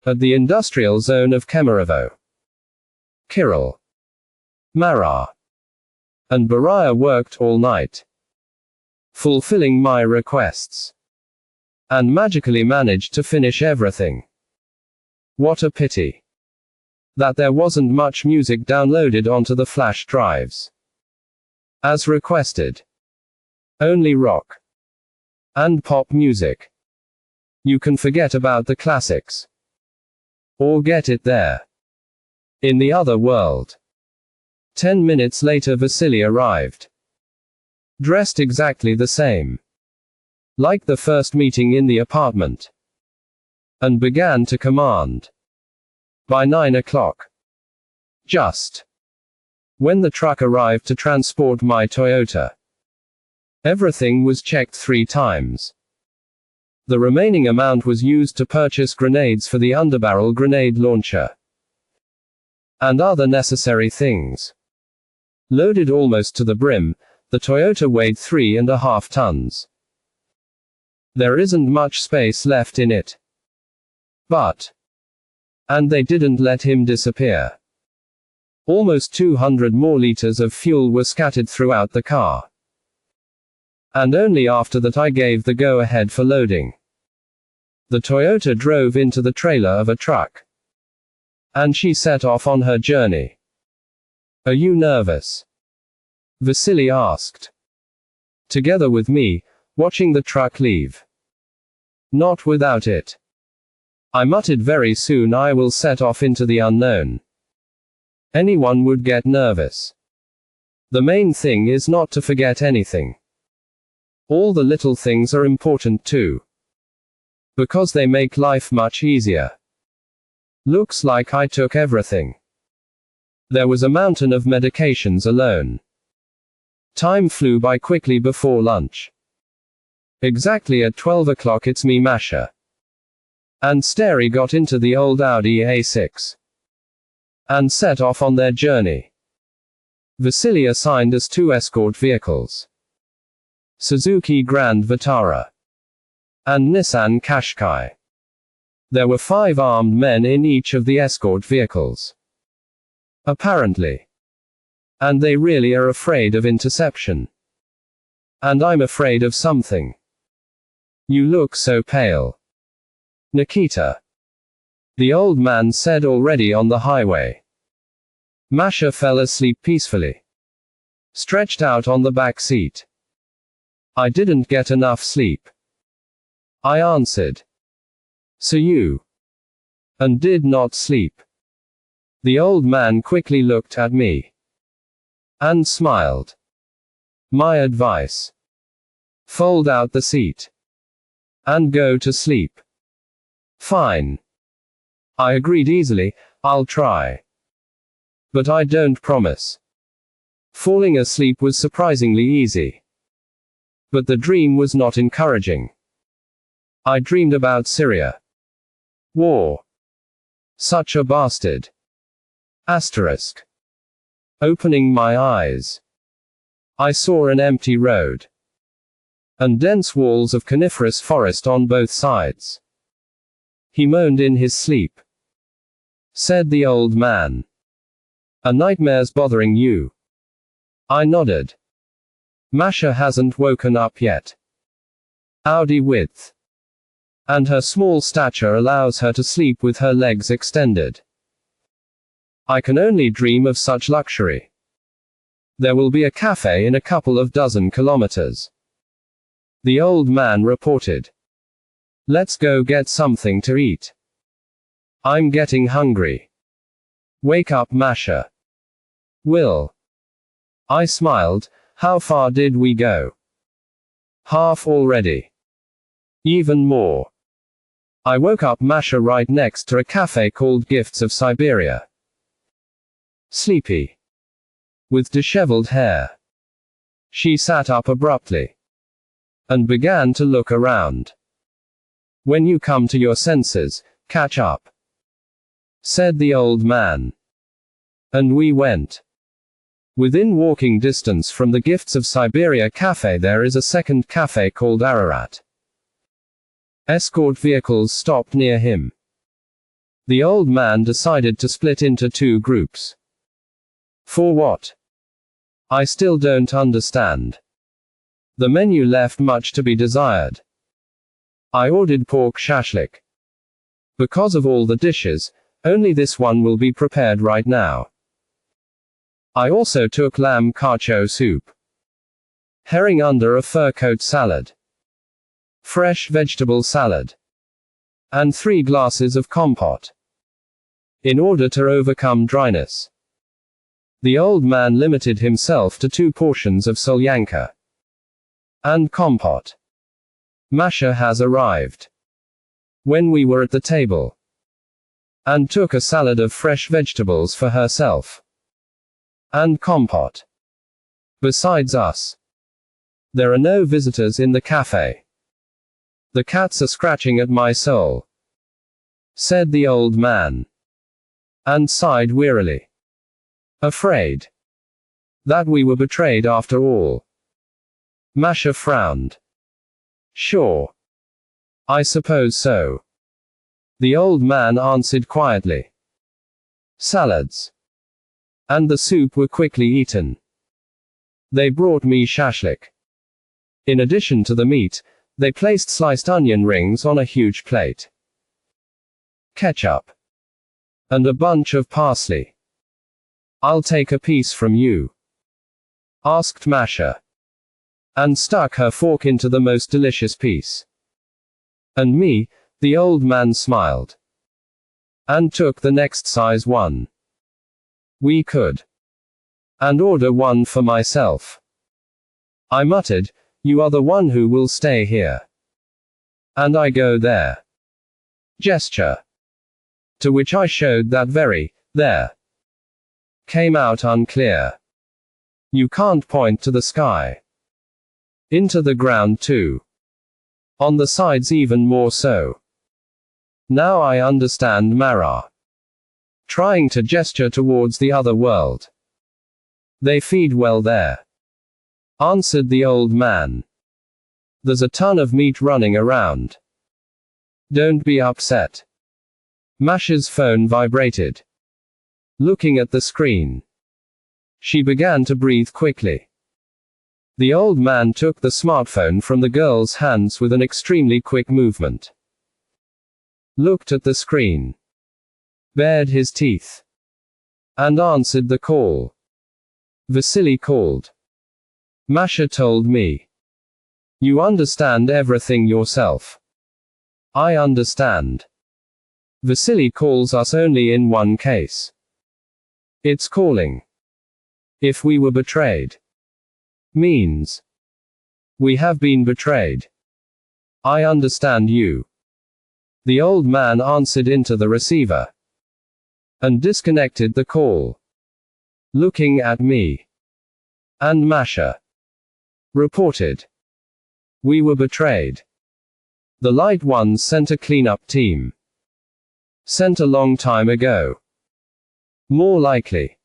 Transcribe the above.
At the industrial zone of Kemerovo, Kirill, Mara, and Baraya worked all night, fulfilling my requests, and magically managed to finish everything. What a pity that there wasn't much music downloaded onto the flash drives, as requested. Only rock and pop music. You can forget about the classics, or get it there, in the other world. 10 minutes later Vasily arrived, dressed exactly the same, like the first meeting in the apartment, and began to command. By 9 o'clock, just when the truck arrived to transport my Toyota, everything was checked 3 times. The remaining amount was used to purchase grenades for the underbarrel grenade launcher, and other necessary things. Loaded almost to the brim, the Toyota weighed 3.5 tons. There isn't much space left in it. And they didn't let him disappear. Almost 200 more liters of fuel were scattered throughout the car. And only after that I gave the go-ahead for loading. The Toyota drove into the trailer of a truck, and she set off on her journey. Are you nervous? Vasily asked, together with me, watching the truck leave. Not without it, I muttered. Very soon I will set off into the unknown. Anyone would get nervous. The main thing is not to forget anything. All the little things are important too, because they make life much easier. Looks like I took everything. There was a mountain of medications alone. Time flew by quickly before lunch. Exactly at 12 o'clock it's me, Masha, and Steri got into the old Audi A6 and set off on their journey. Vasily assigned us 2 escort vehicles, Suzuki Grand Vitara and Nissan Qashqai. There were 5 armed men in each of the escort vehicles, apparently, and they really are afraid of interception. And I'm afraid of something. You look so pale, Nikita, the old man said already on the highway. Masha fell asleep peacefully, stretched out on the back seat. I didn't get enough sleep, I answered. So you and did not sleep? The old man quickly looked at me and smiled. My advice: fold out the seat and go to sleep. Fine, I agreed easily. I'll try, but I don't promise. Falling asleep was surprisingly easy, but the dream was not encouraging. I dreamed about Syria. War. Such a bastard. Asterisk. Opening my eyes, I saw an empty road and dense walls of coniferous forest on both sides. He moaned in his sleep, said the old man. A nightmare's bothering you? I nodded. Masha hasn't woken up yet. Audi width, and her small stature allows her to sleep with her legs extended. I can only dream of such luxury. There will be a cafe in a couple of dozen kilometers, the old man reported. Let's go get something to eat. I'm getting hungry. Wake up, Masha. Will. I smiled. How far did we go? Half already. Even more. I woke up Masha right next to a cafe called Gifts of Siberia. Sleepy, with disheveled hair, she sat up abruptly and began to look around. When you come to your senses, catch up, said the old man. And we went. Within walking distance from the Gifts of Siberia cafe there is a second cafe called Ararat. Escort vehicles stopped near him. The old man decided to split into 2 groups. For what? I still don't understand. The menu left much to be desired. I ordered pork shashlik. Because of all the dishes, only this one will be prepared right now. I also took lamb carcho soup, herring under a fur coat salad, fresh vegetable salad, and 3 glasses of compote, in order to overcome dryness. The old man limited himself to 2 portions of solyanka and compote. Masha has arrived when we were at the table, and took a salad of fresh vegetables for herself and compote. Besides us, there are no visitors in the cafe. The cats are scratching at my soul, said the old man, and sighed wearily. Afraid that we were betrayed after all. Masha frowned. Sure. I suppose so. The old man answered quietly. Salads and the soup were quickly eaten. They brought me shashlik. In addition to the meat, they placed sliced onion rings on a huge plate, ketchup, and a bunch of parsley. I'll take a piece from you, asked Masha, and stuck her fork into the most delicious piece. And me, the old man smiled, and took the next size one. We could, and order one for myself. I muttered, you are the one who will stay here, and I go there. Gesture, to which I showed that very, there, came out unclear. You can't point to the sky. Into the ground too. On the sides even more so. Now I understand Mara. Trying to gesture towards the other world. They feed well there, answered the old man. There's a ton of meat running around. Don't be upset. Masha's phone vibrated. Looking at the screen, she began to breathe quickly. The old man took the smartphone from the girl's hands with an extremely quick movement. Looked at the screen, bared his teeth, and answered the call. Vasily called. Masha told me. You understand everything yourself. I understand. Vasily calls us only in one case. It's calling. If we were betrayed. Means. We have been betrayed. I understand you. The old man answered into the receiver, and disconnected the call. Looking at me and Masha. Reported. We were betrayed. The light ones sent a cleanup team. Sent a long time ago. More likely.